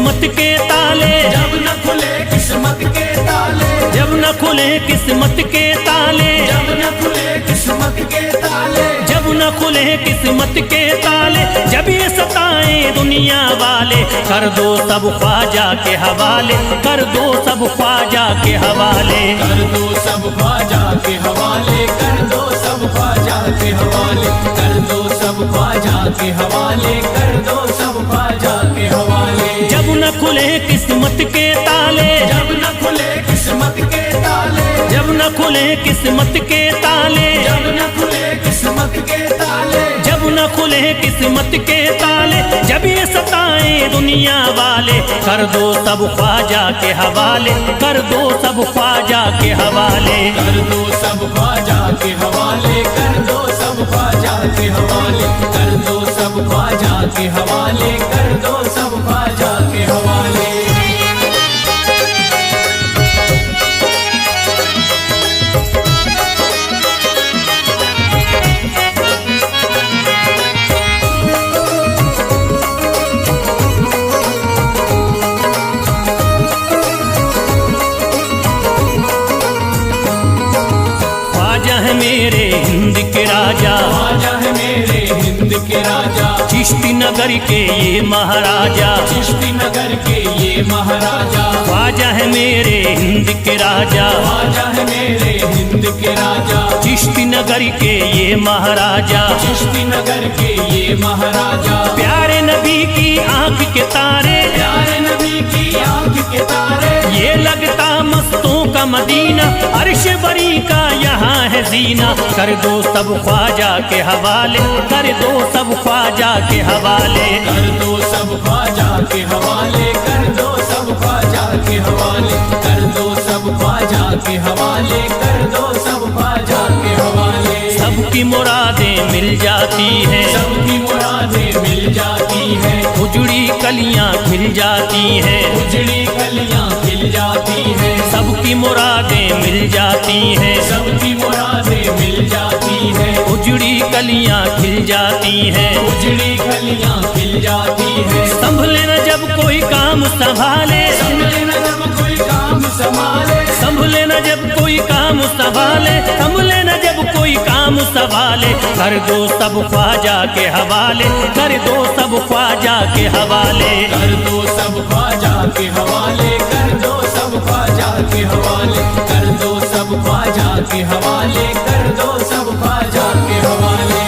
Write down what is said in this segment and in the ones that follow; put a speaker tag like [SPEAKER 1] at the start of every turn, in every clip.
[SPEAKER 1] किस्मत के ताले,
[SPEAKER 2] जब न खुले किस्मत के ताले,
[SPEAKER 1] जब न खुले किस्मत के ताले,
[SPEAKER 2] जब न खुले किस्मत के ताले,
[SPEAKER 1] जब न खुले किस्मत के ताले, जब ये सताए दुनिया वाले, कर दो सब ख्वाजा के हवाले, कर दो सब ख्वाजा के हवाले,
[SPEAKER 2] कर दो सब ख्वाजा के हवाले, कर दो सब ख्वाजा के हवाले, कर दो सब ख्वाजा के हवाले, कर दो सब ख्वाजा के हवाले।
[SPEAKER 1] जब न खुले किस्मत के ताले,
[SPEAKER 2] जब न खुले किस्मत के ताले,
[SPEAKER 1] जब न खुले किस्मत के ताले,
[SPEAKER 2] जब न खुले किस्मत के ताले,
[SPEAKER 1] जब न खुले किस्मत के ताले, जब ये सताए दुनिया वाले, कर दो सब ख्वाजा के हवाले, कर दो सब ख्वाजा के हवाले,
[SPEAKER 2] कर दो सब ख्वाजा के हवाले, कर दो सब ख्वाजा के हवाले, कर दो सब ख्वाजा के हवाले, कर दो सब ख्वाजा के हवाले।
[SPEAKER 1] मेरे हिंद के राजा,
[SPEAKER 2] ख्वाजा है मेरे हिंद के राजा,
[SPEAKER 1] चिश्ती नगर के ये महाराजा,
[SPEAKER 2] चिश्ती नगर के ये महाराजा,
[SPEAKER 1] ख्वाजा है मेरे हिंद के राजा,
[SPEAKER 2] ख्वाजा है मेरे हिंद के राजा,
[SPEAKER 1] चिश्ती नगर के ये महाराजा,
[SPEAKER 2] चिश्ती नगर के ये महाराजा,
[SPEAKER 1] प्यारे नबी की आंख के तारे,
[SPEAKER 2] प्यारे नबी की आंख के तारे,
[SPEAKER 1] ये लगता मस्तों का मदीना, अर्श बरी का यहाँ है जीना, कर दो सब ख्वाजा के हवाले, कर दो सब ख्वाजा के हवाले,
[SPEAKER 2] कर दो सब ख्वाजा के हवाले, कर दो सब ख्वाजा के हवाले, कर दो सब ख्वाजा के हवाले, कर दो सब ख्वाजा के हवाले।
[SPEAKER 1] सबकी मुरादें मिल जाती हैं,
[SPEAKER 2] सबकी मुरादें मिल जाती हैं,
[SPEAKER 1] उजड़ी कलियां खिल जाती हैं,
[SPEAKER 2] उजड़ी कलियां खिल जाती हैं,
[SPEAKER 1] सबकी मुरादें मिल जाती हैं,
[SPEAKER 2] सबकी मुरादें मिल जाती हैं,
[SPEAKER 1] उजड़ी कलियां खिल जाती हैं,
[SPEAKER 2] उजड़ी कलियां खिल जाती हैं।
[SPEAKER 1] संभले न जब कोई काम संभाले,
[SPEAKER 2] संभले न जब कोई काम संभाले,
[SPEAKER 1] संभले न जब कोई काम संभाले, संभले न जब कोई काम संभाले, कर दो सब ख्वाजा के हवाले, कर दो सब ख्वाजा के हवाले,
[SPEAKER 2] कर दो सब ख्वाजा के हवाले, कर दो सब ख्वाजा के हवाले, कर दो सब ख्वाजा के हवाले, कर दो सब ख्वाजा के हवाले।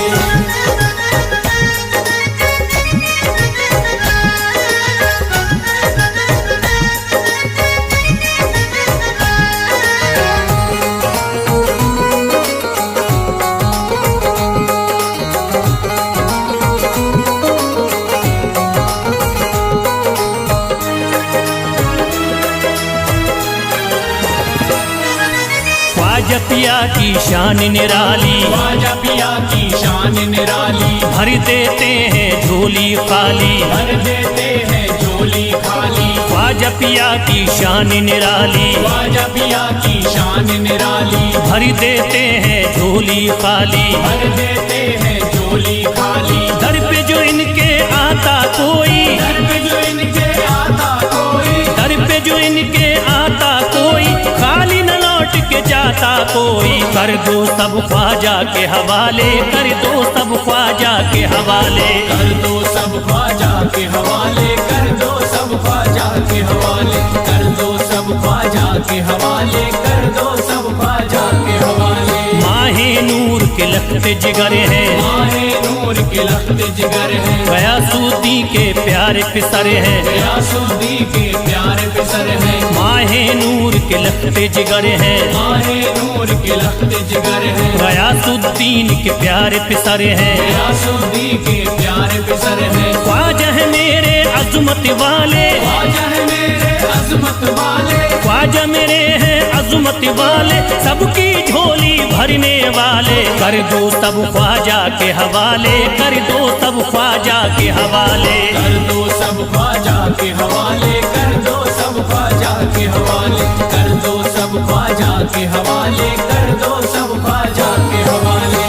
[SPEAKER 1] ख्वाजा पिया की शान निराली,
[SPEAKER 2] ख्वाजा पिया की शान निराली,
[SPEAKER 1] भर देते हैं झोली खाली,
[SPEAKER 2] भर देते हैं झोली खाली,
[SPEAKER 1] ख्वाजा पिया की शान निराली,
[SPEAKER 2] ख्वाजा पिया की शान निराली,
[SPEAKER 1] भर देते हैं झोली खाली,
[SPEAKER 2] भर देते हैं झोली खाली,
[SPEAKER 1] दर पे जो इनके आता कोई,
[SPEAKER 2] दर पे जो इनके आता कोई,
[SPEAKER 1] दर पे जो इनके आता कोई, खाली न लौट के जाता कोई, कर दो सब ख्वाजा के हवाले, कर दो सब ख्वाजा के हवाले,
[SPEAKER 2] कर दो सब ख्वाजा के हवाले, कर दो सब ख्वाजा के हवाले, कर दो सब ख्वाजा के हवाले, कर दो सब ख्वाजा के हवाले।
[SPEAKER 1] माहे नूर के लखते जिगर है,
[SPEAKER 2] माहे नूर के लखते जिगर है,
[SPEAKER 1] गयासुद्दीन के प्यारे पिसर है,
[SPEAKER 2] गयासुद्दीन के प्यारे पिसर है,
[SPEAKER 1] माहे नूर के लखते जिगर है,
[SPEAKER 2] माहे नूर के लखते जिगर है,
[SPEAKER 1] गयासुद्दीन के प्यारे पिसर है,
[SPEAKER 2] गयासुद्दीन के प्यारे पिसर है।
[SPEAKER 1] ख्वाजा है मेरे अज़मत वाले,
[SPEAKER 2] ख्वाजा है मेरे अज़मत वाले,
[SPEAKER 1] ख्वाजा मेरे हैं अज़मत वाले, सबकी झोली भरने वाले, कर दो सब ख्वाजा के हवाले, कर दो सब ख्वाजा के हवाले,
[SPEAKER 2] कर दो सब ख्वाजा के हवाले, कर दो सब ख्वाजा के हवाले, कर दो सब ख्वाजा के हवाले, कर दो सब ख्वाजा के हवाले।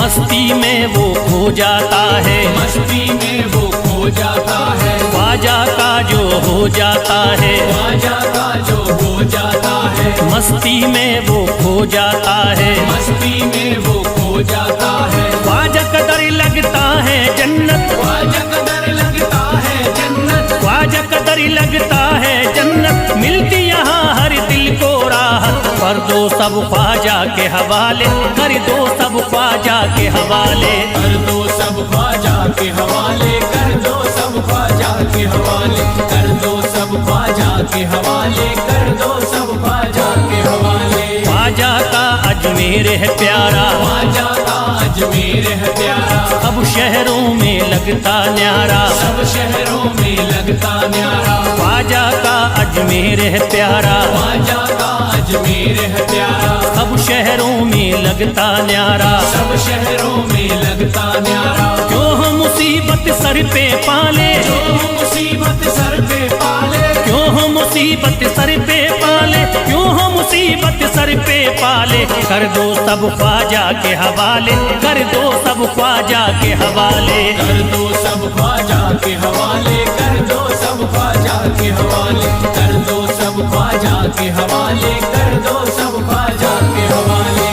[SPEAKER 1] मस्ती में वो खो जाता है,
[SPEAKER 2] मस्ती में वो खो जाता है,
[SPEAKER 1] ख्वाजा का जो हो जाता है,
[SPEAKER 2] ख्वाजा का जो हो जाता है,
[SPEAKER 1] मस्ती में वो खो जाता है,
[SPEAKER 2] मस्ती में वो खो जाता है।
[SPEAKER 1] ख्वाजा कदर लगता है जन्नत,
[SPEAKER 2] ख्वाजा कदर लगता है जन्नत,
[SPEAKER 1] ख्वाजा कदर लगता है जन्नत, मिलती यहाँ हर दिल को राहत। कर दो सब ख्वाजा के हवाले, कर दो सब ख्वाजा के हवाले,
[SPEAKER 2] कर दो सब ख्वाजा के हवाले, कर दो सब ख्वाजा के हवाले, कर दो सब ख्वाजा के हवाले, कर दो सब ख्वाजा के हवाले।
[SPEAKER 1] ख्वाजा का अजमेर है प्यारा,
[SPEAKER 2] ख्वाजा का अजमेर है प्यारा,
[SPEAKER 1] सब शहरों में लगता न्यारा,
[SPEAKER 2] सब शहरों में लगता न्यारा।
[SPEAKER 1] ख्वाजा का अजमेर है प्यारा,
[SPEAKER 2] ख्वाजा का अजमेर है प्यारा,
[SPEAKER 1] सब शहरों में लगता न्यारा।
[SPEAKER 2] सब शहरों में लगता न्यारा।
[SPEAKER 1] क्यों हम मुसीबत सर पे पाले,
[SPEAKER 2] जो मुसीबत सर पे पाले,
[SPEAKER 1] क्यों हम मुसीबत सर पे पाले, क्यों हम मुसीबत सर पे पाले। कर दो सब ख्वाजा के हवाले, कर दो सब ख्वाजा के हवाले,
[SPEAKER 2] कर दो सब ख्वाजा के हवाले, कर दो सब ख्वाजा के हवाले, कर दो सब ख्वाजा के हवाले, कर दो सब ख्वाजा के हवाले।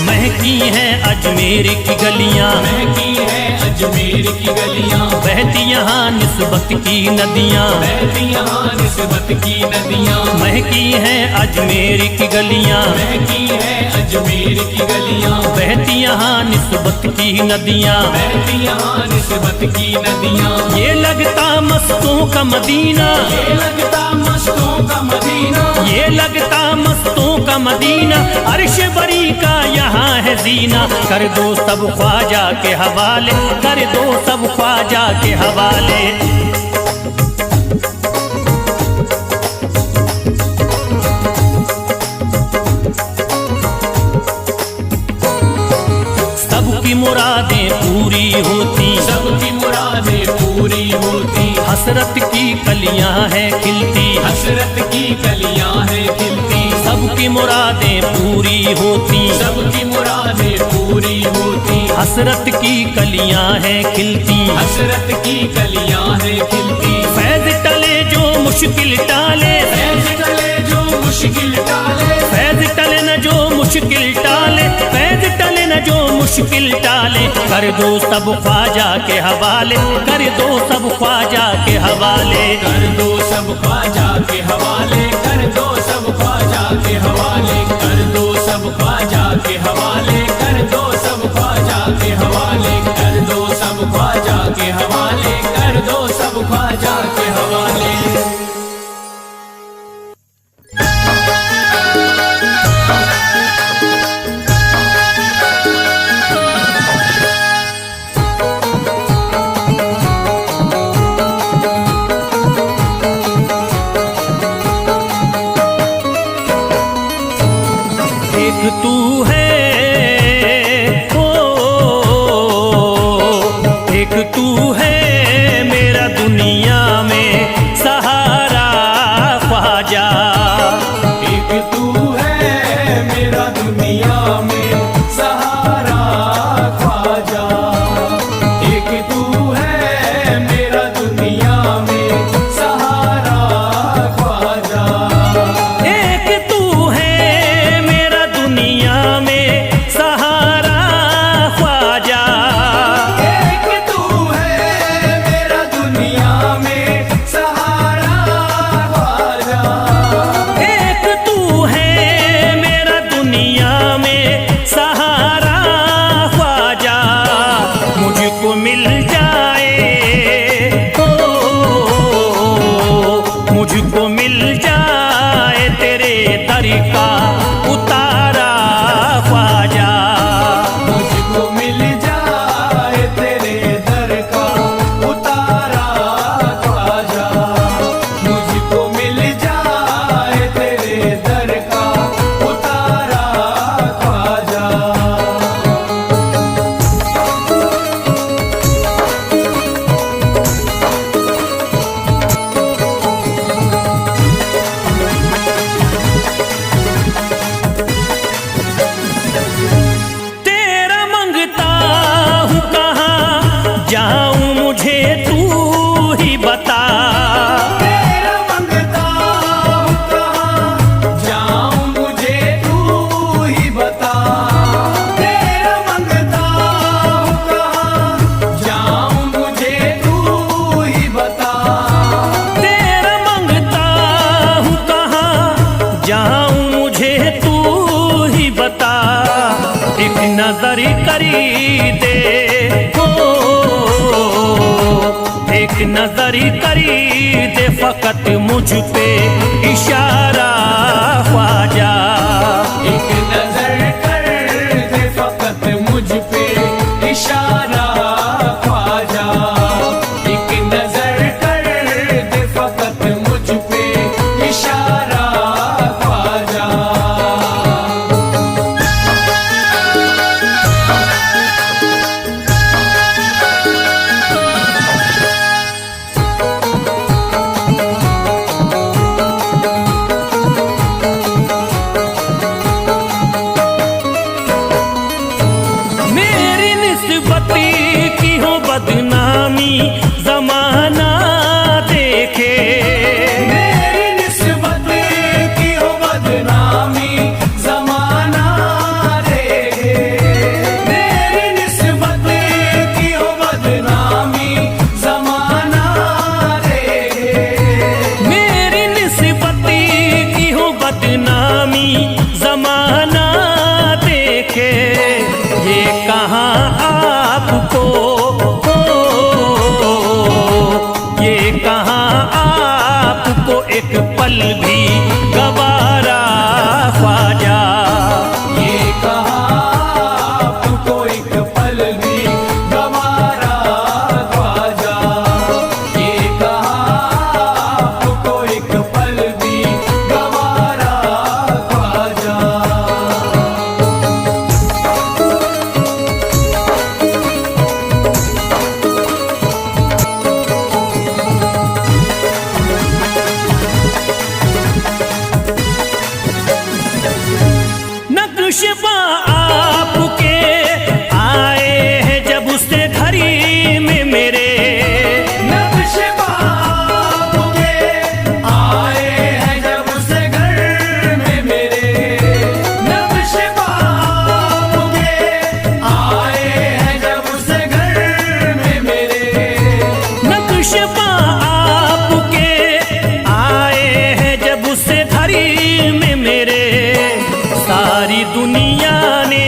[SPEAKER 1] महकी हैं अजमेर की गलियां,
[SPEAKER 2] महकी है अजमेर की गलियां,
[SPEAKER 1] बहती यहाँ निस्बत की नदियां,
[SPEAKER 2] बहती यहाँ निस्बत की नदियां।
[SPEAKER 1] महकी हैं अजमेर की गलियां,
[SPEAKER 2] महकी है अजमेर की गलियां,
[SPEAKER 1] बहती यहाँ निस्बत की नदियां।
[SPEAKER 2] बहती यहाँ निस्बत की नदियां।
[SPEAKER 1] ये लगता मस्तों का मदीना,
[SPEAKER 2] ये लगता मस्तों का मदीना,
[SPEAKER 1] ये लगता मस्तों का मदीना, अर्श बरी का यहाँ है जीना। कर दो सब ख्वाजा के हवाले, कर दो सब ख्वाजा के हवाले। सबकी मुरादें पूरी होती,
[SPEAKER 2] सबकी मुरादें पूरी होती,
[SPEAKER 1] हसरत की कलियां हैं खिलती,
[SPEAKER 2] हसरत की कलियां हैं खिलती।
[SPEAKER 1] सबकी मुरादें पूरी होती,
[SPEAKER 2] सबकी मुरादें पूरी होती,
[SPEAKER 1] हसरत की कलियां हैं खिलती।
[SPEAKER 2] हसरत की कलियां हैं खिलती।
[SPEAKER 1] फैज टले जो मुश्किल टाले,
[SPEAKER 2] फैज टले जो मुश्किल टाले,
[SPEAKER 1] फैज टले न जो मुश्किल टाले, फैज टले न जो मुश्किल टाले। कर दो सब ख्वाजा के हवाले, कर दो सब ख्वाजा के हवाले,
[SPEAKER 2] कर दो सब ख्वाजा के हवाले, कर दो सब ख्वाजा के हवाले, कर दो सब ख्वाजा के हवाले, कर दो सब ख्वाजा के हवाले, कर दो सब ख्वाजा के हवाले, कर दो सब ख्वाजा के हवाले।
[SPEAKER 1] नजर करी दे फकत मुझ पे इशारा ख्वाजा।
[SPEAKER 2] एक नजर कर दे फकत मुझ पे इशारा ख्वाजा। एक नजर कर दे फकत मुझ पे इशारा ख्वाजा।
[SPEAKER 1] की हो बदनामी जमाना देखे।
[SPEAKER 2] मेरी निस्बत की हो बदनामी जमाना देखे। मेरी निस्बत की हो बदनामी जमाना देखे।
[SPEAKER 1] मेरी निस्बत की हो बदनामी जमाना देखे। ये कहाँ आपको ये कहाँ आपको एक पल भी गवारा ख्वाजा।
[SPEAKER 2] ये कहाँ आपको एक पल भी गवारा ख्वाजा। ये कहाँ आपको एक पल भी गवारा ख्वाजा।
[SPEAKER 1] नक्शबा आपके आए हैं जब उससे घड़ी में मेरे।
[SPEAKER 2] नक्शबा आपके आए हैं जब उससे घर में मेरे। नक्शबा आपके आए हैं जब उससे घर में मेरे।
[SPEAKER 1] नक्शबा आपके आए हैं जब उससे घड़ी में मेरे। सारी दुनिया ने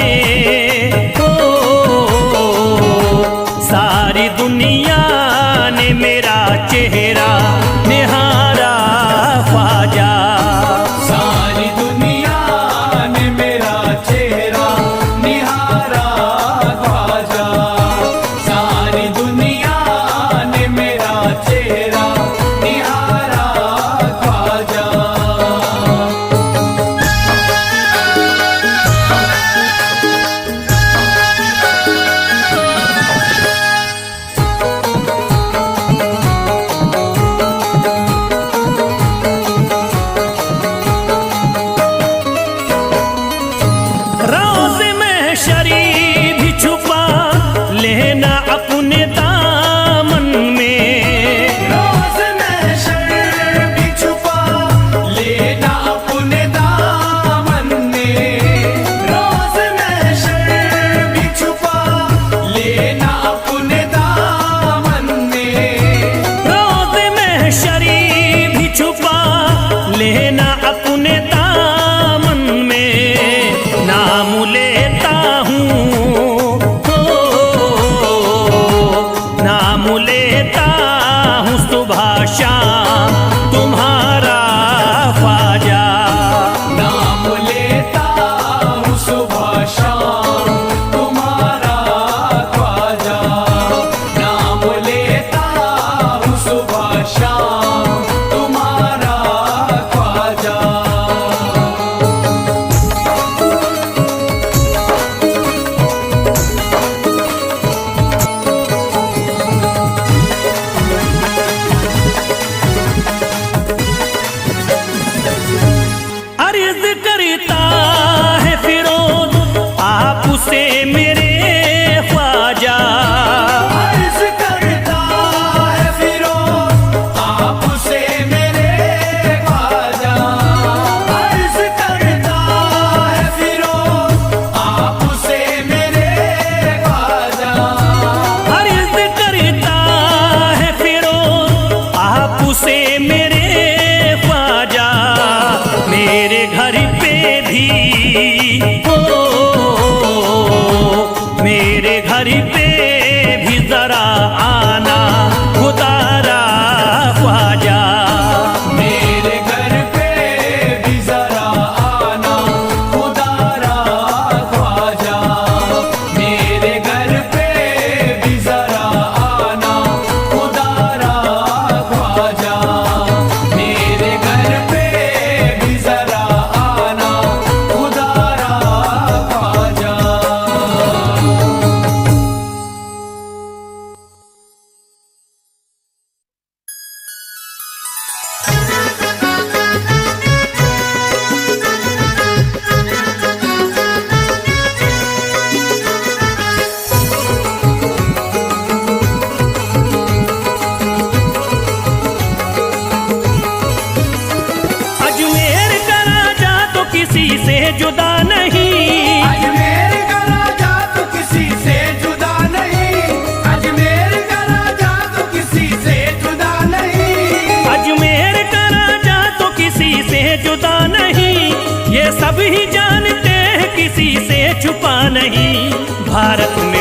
[SPEAKER 1] सारी दुनिया ने मेरा चेहरा निहारा ख्वाजा।
[SPEAKER 2] सारी दुनिया ने मेरा चेहरा निहारा ख्वाजा। सारी दुनिया ने मेरा चेहरा निहारा ख्वाजा।
[SPEAKER 1] रोज़ महशरी भी छुपा लेना अपने दामन में।
[SPEAKER 2] रोज़ महशर भी छुपा लेना अपने दामन में। रोज़ महशर भी छुपा लेना अपने दामन में।
[SPEAKER 1] रोज़ महशरी भी छुपा लेना अपने दामन में। नाम लेता हूँ नाम लेता हूँ सुबह शाम तुम्हारा ख्वाजा।
[SPEAKER 2] नाम लेता हूँ सुबह शाम तुम्हारा ख्वाजा। नाम लेता हूँ सुबह शाम तुम्हारा ख्वाजा।
[SPEAKER 1] अर्ज करता है फिरोज आपसे मेरे ख्वाजा।
[SPEAKER 2] अर्ज करता है फिरोज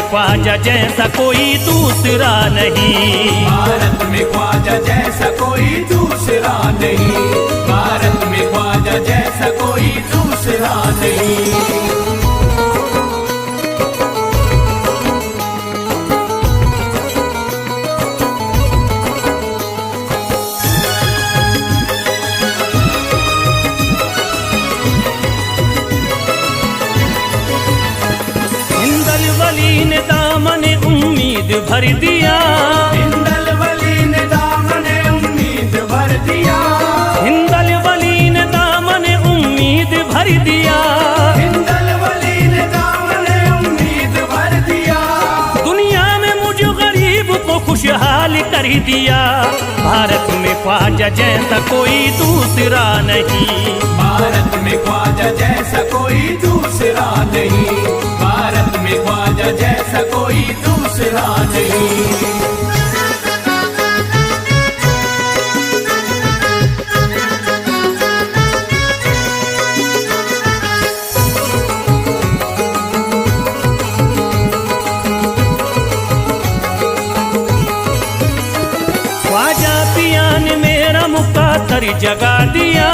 [SPEAKER 1] ख्वाजा जैसा कोई दूसरा नहीं।
[SPEAKER 2] भारत में ख्वाजा जैसा कोई दूसरा नहीं। भारत में ख्वाजा जैसा कोई दूसरा नहीं।
[SPEAKER 1] वली ने दामन उम्मीद भर दिया।
[SPEAKER 2] हिंदल वली ने दामन उम्मीद भर दिया।
[SPEAKER 1] हिंदल वली ने दामन उम्मीद भर दिया।
[SPEAKER 2] हिंदल वली ने दामन उम्मीद भर दिया।
[SPEAKER 1] दुनिया में मुझ गरीब को खुशहाल कर दिया। भारत में ख्वाजा जैसा कोई दूसरा नहीं।
[SPEAKER 2] भारत में ख्वाजा जैसा कोई दूसरा नहीं। भारत में ख्वाजा जैसा कोई दूसरा नहीं।
[SPEAKER 1] ख्वाजा पिया ने मेरा मुकद्दर जगा दिया।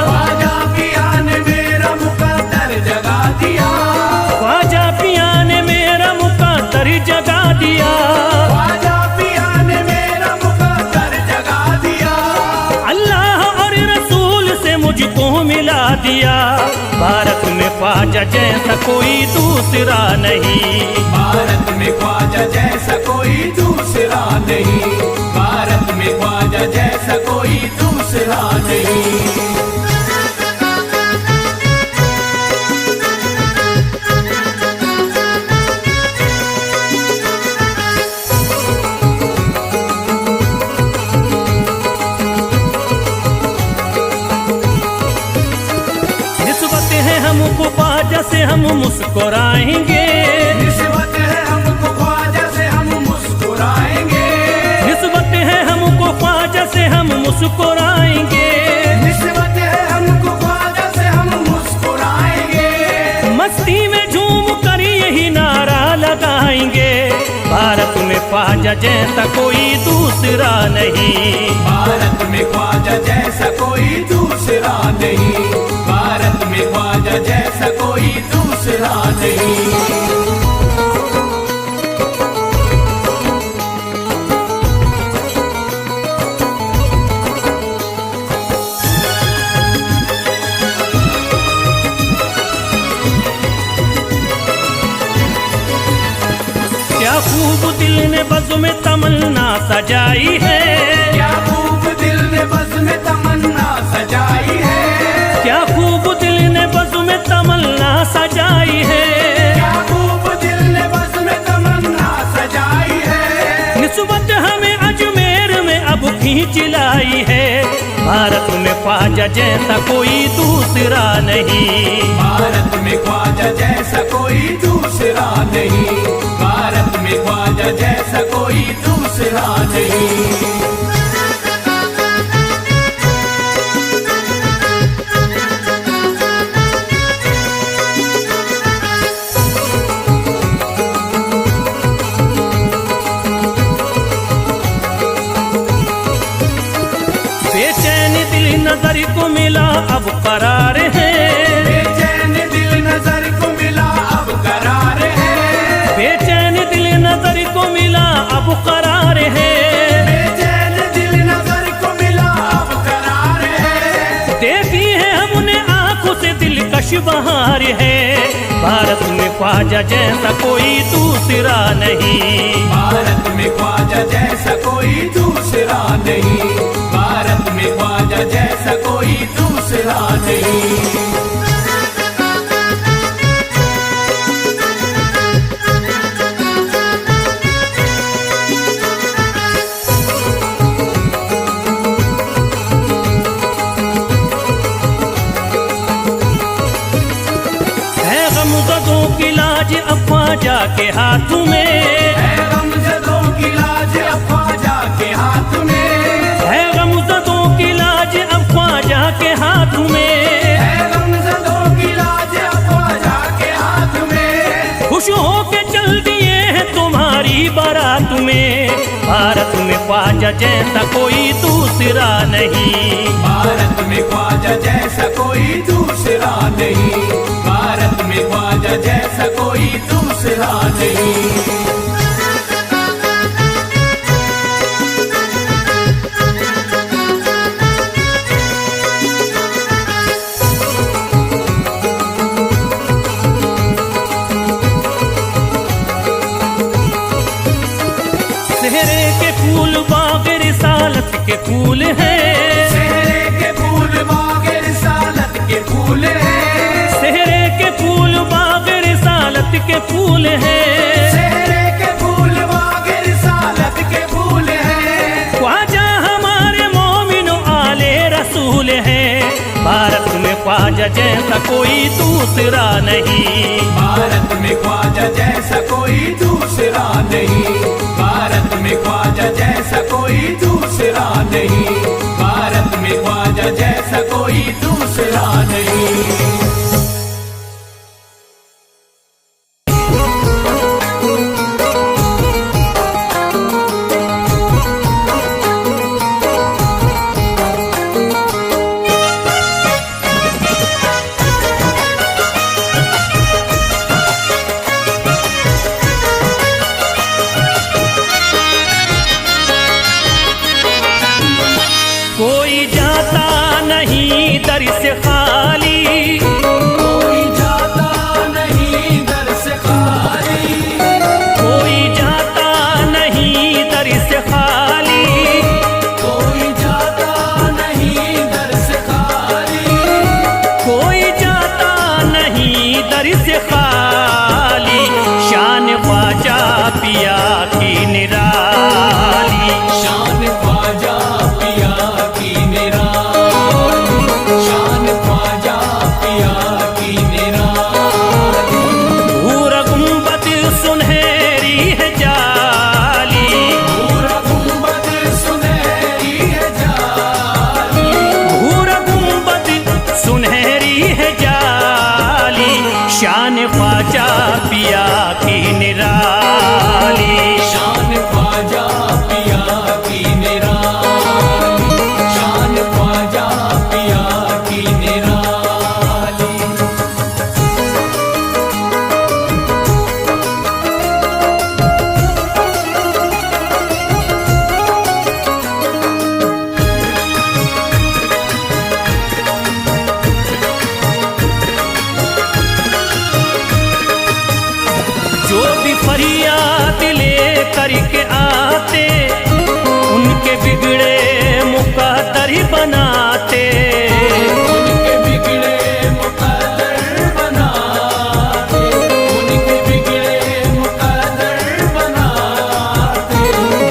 [SPEAKER 2] ख्वाजा पिया ने मेरा मुकद्दर जगा दिया।
[SPEAKER 1] ख्वाजा पिया ने मेरा मुकद्दर जगा दिया।
[SPEAKER 2] ख्वाजा पिया ने मेरा मुकद्दर जगा दिया।
[SPEAKER 1] अल्लाह और रसूल से मुझको मिला दिया। भारत में ख्वाजा जैसा कोई दूसरा नहीं।
[SPEAKER 2] भारत में ख्वाजा जैसा कोई दूसरा नहीं। भारत में ख्वाजा जैसा कोई दूसरा नहीं।
[SPEAKER 1] निस्बत है हमको ख्वाजा से हम मुस्कुराएंगे।
[SPEAKER 2] निस्बत है हमको ख्वाजा से हम मुस्कुराएंगे।
[SPEAKER 1] निस्बत है हमको ख्वाजा से हम मुस्कुराएंगे।
[SPEAKER 2] निस्बत है हमको ख्वाजा से हम मुस्कुराएंगे।
[SPEAKER 1] मस्ती में झूम कर यही नारा लगाएंगे। भारत में ख्वाजा जैसा कोई दूसरा नहीं।
[SPEAKER 2] भारत में ख्वाजा जैसा कोई दूसरा नहीं। भारत में ख्वाजा जैसा कोई दूसरा नहीं।
[SPEAKER 1] क्या खूब दिल ने बज़्म में तमन्ना सजाई है।
[SPEAKER 2] क्या खूब दिल ने बज़्म में तमन्ना सजाई है।
[SPEAKER 1] क्या खूब दिल ने बज़्म में तमन्ना सजाई है।
[SPEAKER 2] क्या खूब दिल ने बज़्म में तमन्ना सजाई है।
[SPEAKER 1] निस्बत हमें अजमेर में अब खींच लाई है। भारत में ख्वाजा जैसा कोई दूसरा नहीं।
[SPEAKER 2] भारत में ख्वाजा जैसा कोई दूसरा नहीं। भारत में ख्वाजा जैसा कोई दूसरा नहीं।
[SPEAKER 1] बेचैन दिल नजर को मिला अब करार है।
[SPEAKER 2] बेचैन दिल नजर को मिला अब करार है।
[SPEAKER 1] बेचैन दिल नजर को मिला अब करार है।
[SPEAKER 2] बेचैन दिल नजर को मिला अब करार है।
[SPEAKER 1] देखी है हमने आंखों से दिलकश बहार है। भारत में ख्वाजा जैसा कोई दूसरा नहीं।
[SPEAKER 2] भारत में ख्वाजा जैसा कोई दूसरा नहीं। भारत में ख्वाजा जैसा कोई दूसरा नहीं।
[SPEAKER 1] की लाज अब ख्वाजा के हाथ में
[SPEAKER 2] है। गमज़दों की लाज अब ख्वाजा के हाथ में
[SPEAKER 1] है। गमज़दों की लाज अब ख्वाजा के हाथ में
[SPEAKER 2] है। गमज़दों की लाज अब ख्वाजा के हाथ में
[SPEAKER 1] खुश हो के चल दिए हैं ख्वाजा जैसा कोई दूसरा नहीं।
[SPEAKER 2] भारत में ख्वाजा जैसा कोई दूसरा नहीं। भारत में ख्वाजा जैसा कोई दूसरा नहीं।
[SPEAKER 1] सेहरे के फूल बाग रिसालत के फूल हैं।
[SPEAKER 2] सेहरे के फूल बाग रिसालत के फूल हैं।
[SPEAKER 1] सेहरे के फूल बाग रिसालत के फूल हैं।
[SPEAKER 2] सेहरे के फूल बाग रिसालत के फूल हैं।
[SPEAKER 1] ख्वाजा हमारे मोमिन आले रसूल हैं। भारत में ख्वाजा जैसा कोई दूसरा नहीं।
[SPEAKER 2] भारत में ख्वाजा जैसा कोई दूसरा नहीं। भारत में ख्वाजा जैसा कोई दूसरा नहीं। भारत में ख्वाजा जैसा कोई दूसरा नहीं।
[SPEAKER 1] कोई जाता नहीं दर से खाली।
[SPEAKER 2] कोई जाता नहीं दर से खाली।
[SPEAKER 1] कोई जाता नहीं दर से खाली।
[SPEAKER 2] कोई जाता नहीं दर से खाली।
[SPEAKER 1] कोई जाता नहीं दर से खाली। शान ख्वाजा पिया की निराली।
[SPEAKER 2] शान ख्वाजा पिया की निराली। शान ख्वाजा पिया की निराली।
[SPEAKER 1] भूरा गुंबद सुनहरी है जाली।
[SPEAKER 2] भूरा गुंबद सुनहरी है जाली।
[SPEAKER 1] भूरा गुंबद सुनहरी है जाली। शान ख्वाजा पिया की निराली।
[SPEAKER 2] शान ख्वाजा पिया की निराली। शान ख्वाजा पिया की निराली।
[SPEAKER 1] जो भी फरियाद ले करके आते उनके बिगड़े मुकद्दर बनाते।
[SPEAKER 2] उनके बिगड़े मुकद्दर बनाते। उनके बिगड़े मुकद्दर बनाते।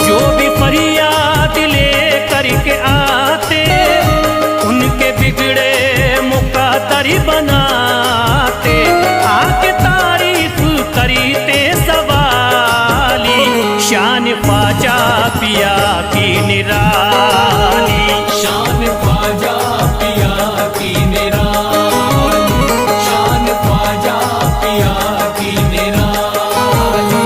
[SPEAKER 1] जो भी फरियाद ले करके आते उनके बिगड़े मुकद्दर बनाते। आके तारीफ करते सवाली। शान ख्वाजा पिया की निराली।
[SPEAKER 2] शान ख्वाजा पिया की निराली। शान ख्वाजा पिया की निराली।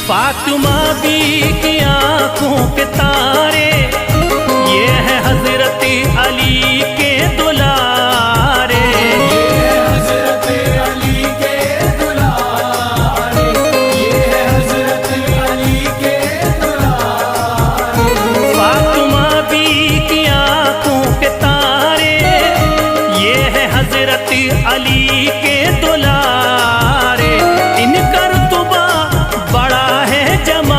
[SPEAKER 1] फातिमा बी की आंखों के तारे ये है हजरत अली के दुलारे।
[SPEAKER 2] ये हजरत अली के दुलारे। ये हजरत अली के दुलारे।
[SPEAKER 1] फातिमा बी की आंखों के तारे ये है हजरत अली के दुलारे। इनका रुतबा बड़ा है जमा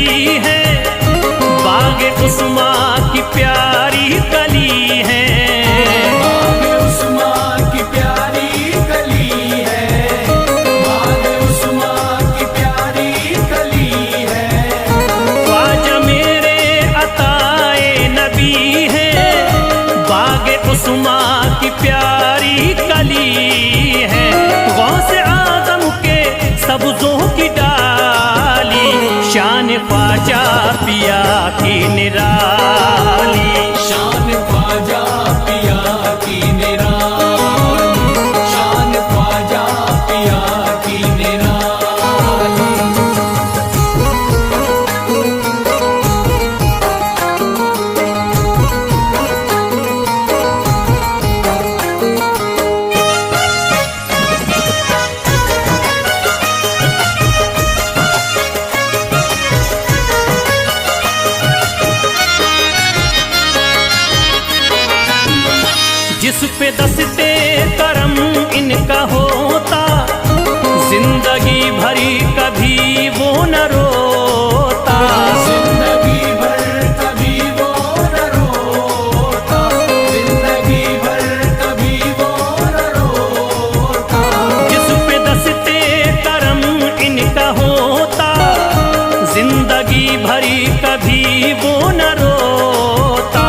[SPEAKER 1] नबी है, बागे उस्मा की प्यारी कली है।
[SPEAKER 2] बागे उस्मा की प्यारी कली है, बागे उस्मा की प्यारी कली है।
[SPEAKER 1] ख्वाजा मेरे अताए नबी है, बागे उस्मा की प्यारी कली है। गौसे आदम के सब्जों की डाली, शान ख्वाजा पिया की निराली।
[SPEAKER 2] शान ख्वाजा पिया की निराली, शान ख्वाजा पिया की निराली।
[SPEAKER 1] जिस पे दस्ते करम इनका होता, जिंदगी भरी कभी वो न रोता।
[SPEAKER 2] जिंदगी भर कभी वो न रोता, जिंदगी भर कभी वो न रोता।
[SPEAKER 1] जिस पे दस्ते करम इनका होता, जिंदगी भरी कभी वो न रोता।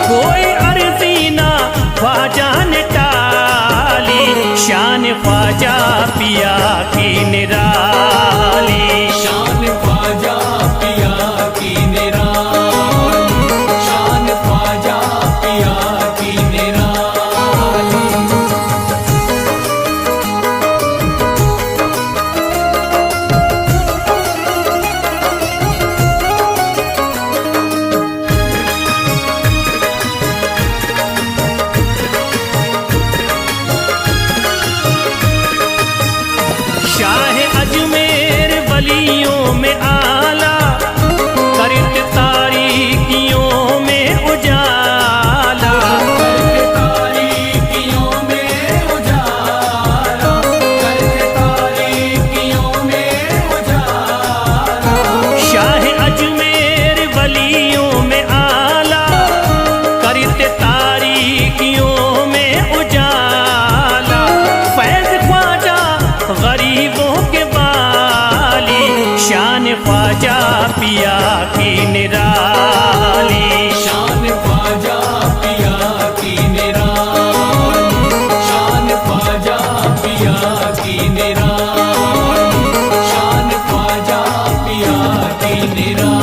[SPEAKER 1] कोई अर्जी ना ख्वाजा ने टाली, शान ख्वाजा पिया की निराली।
[SPEAKER 2] शान ख्वाजा पिया की निराली, शान ख्वाजा पिया की निराली।
[SPEAKER 1] शाह अजमेर वलियों में आला, करत तारीकियों में उजाला।
[SPEAKER 2] करके तारीकियों में उजाला, करके तारीकियों में उजाला।
[SPEAKER 1] शाह अजमेर वलियों में आला, करत तारीकियों में उजाला। फैज ख्वाजा गरीबों के बाली, शान ख्वाजा पिया की निराली।
[SPEAKER 2] शान ख्वाजा पिया की निराली, शान ख्वाजा पिया की निराली, शान ख्वाजा पिया की निराली।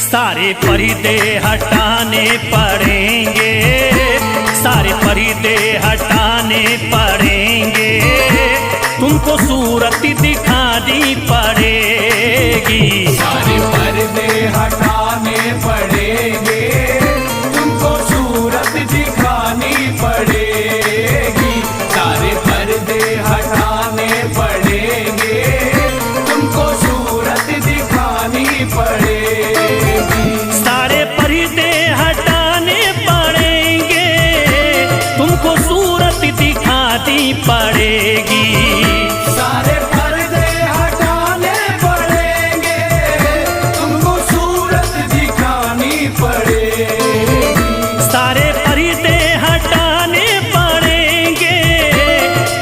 [SPEAKER 1] सारे पर्दे हटाने पड़ेंगे, सारे पर्दे हटाने पड़ेंगे। तुमको सूरत दिखानी पड़ेगी।
[SPEAKER 2] सारे पर्दे हटाने पड़ेंगे, तुमको सूरत दिखानी पड़ेगी। सारे पर्दे हटाने पड़ेंगे, तुमको सूरत दिखानी पड़ेगी।
[SPEAKER 1] सारे पर्दे हटाने पड़ेंगे, तुमको सूरत दिखानी पड़ेगी।
[SPEAKER 2] सारे पर्दे हटाने पड़ेंगे, तुमको सूरत दिखानी पड़ेगी।
[SPEAKER 1] सारे पर्दे हटाने पड़ेंगे,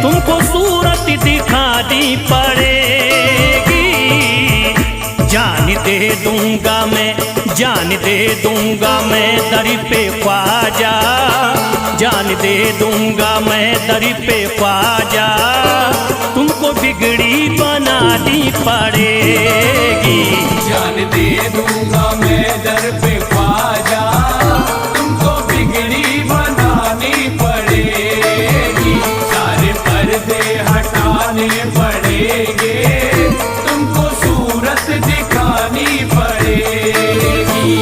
[SPEAKER 1] तुमको सूरत दिखानी पड़ेगी। जान दे दूंगा मैं, जान दे दूंगा मैं दर पे ख्वाजा, जान दे दूंगा मैं दर पे ख्वाजा। तुमको बिगड़ी बनानी पड़ेगी।
[SPEAKER 2] जान दे दूंगा मैं दर पे ख्वाजा, तुमको बिगड़ी बनानी पड़ेगी। सारे पर्दे हटाने पड़ेंगे, तुमको सूरत दिखानी पड़ेगी।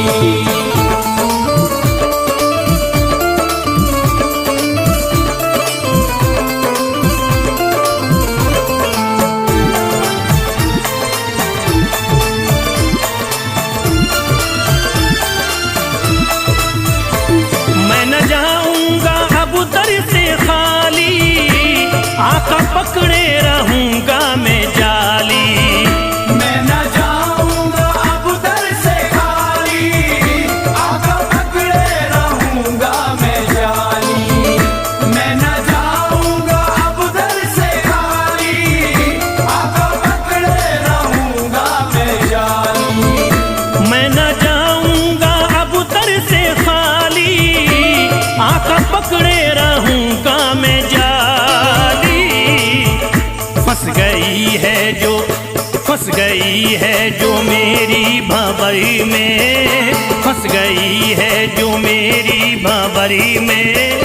[SPEAKER 1] फंस गई है जो मेरी भंवरी में, फंस गई है जो मेरी भंवरी में,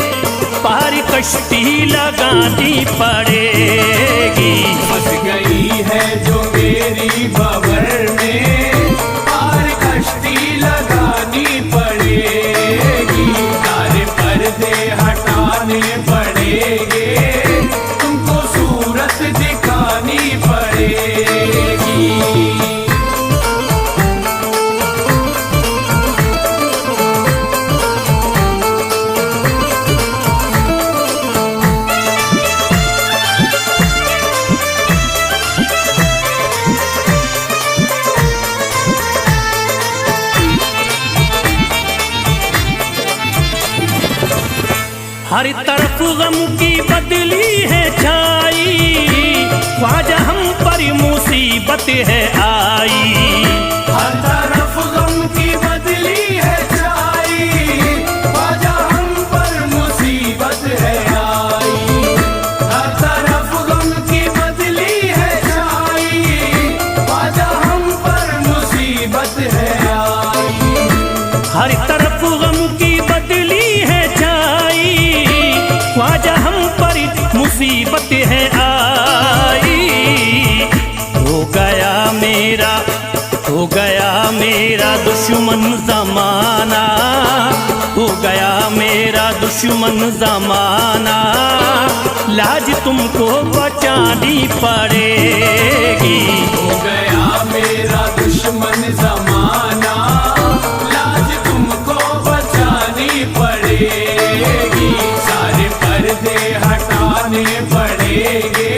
[SPEAKER 1] पार कश्ती लगानी पड़ेगी।
[SPEAKER 2] फंस गई है जो मेरी भंवर में, पार कश्ती लगानी पड़ेगी। सारे पर्दे हटाने पड़ेंगे, तुमको सूरत दिखानी पड़ेगी।
[SPEAKER 1] हर तरफ गम की बदली है छाई, ख्वाजा हम पर मुसीबत है आई।
[SPEAKER 2] हर तरफ गम की बदली है छाई, ख्वाजा हम पर मुसीबत है आई। हर तरफ गम की बदली है छाई, ख्वाजा हम पर मुसीबत है आई।
[SPEAKER 1] हर तरफ गम की बदली है छाई, ख्वाजा हम पर मुसीबत है आई। हो गया मेरा दुश्मन ज़माना, हो गया मेरा दुश्मन ज़माना, लाज तुमको बचानी पड़ेगी।
[SPEAKER 2] हो गया मेरा दुश्मन ज़माना, लाज तुमको बचानी पड़ेगी। सारे पर्दे हटाने पड़ेंगे,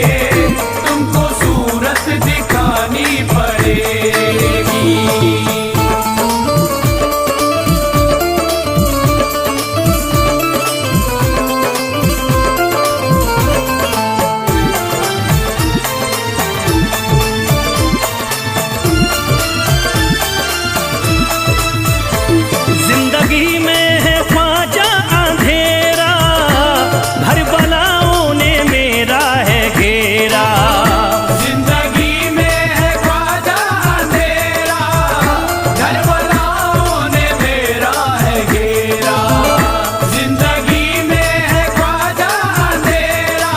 [SPEAKER 2] तुमको सूरत दिखानी पड़ेगी।
[SPEAKER 1] जिंदगी में है ख्वाजा अंधेरा, घर बलाओं ने मेरा है घेरा।
[SPEAKER 2] जिंदगी में है ख्वाजा अंधेरा, घर वालों ने मेरा है घेरा। जिंदगी में है ख्वाजा अंधेरा,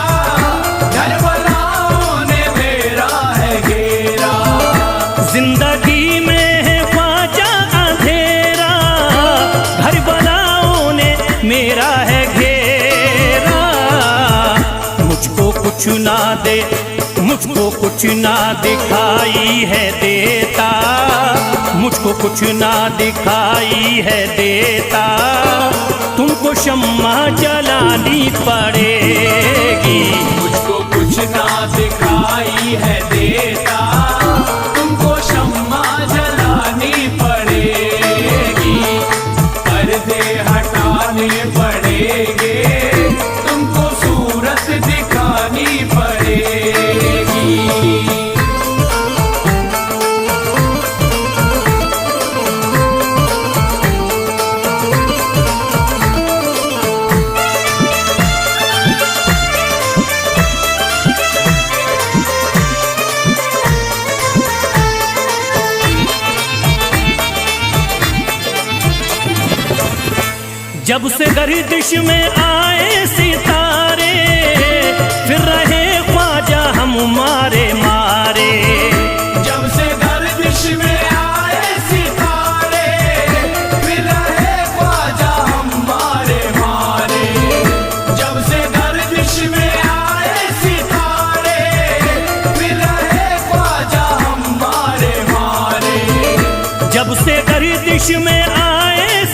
[SPEAKER 2] घर वालों ने मेरा है घेरा।
[SPEAKER 1] जिंदगी में है ख्वाजा अंधेरा, घर बलाओं ने मेरा है घेरा। मुझको कुछ ना दिखाई है देता, मुझको कुछ ना दिखाई है देता, तुमको शम्मा जलानी पड़ेगी।
[SPEAKER 2] मुझको कुछ ना दिखाई है देता, तुमको शम्मा जलानी पड़ेगी। पर्दे हटाने पड़ेंगे, तुमको सूरत दिखानी पड़ेगी।
[SPEAKER 1] जब से गर्दिश में आए सितारे, फिर रहे ख्वाजा हम मारे मारे।
[SPEAKER 2] जब से गर्दिश में आए सितारे, फिर रहे ख्वाजा हम मारे मारे। जब से गर्दिश में आए सितारे, फिर रहे ख्वाजा हम मारे मारे।
[SPEAKER 1] जब से गर्दिश में आए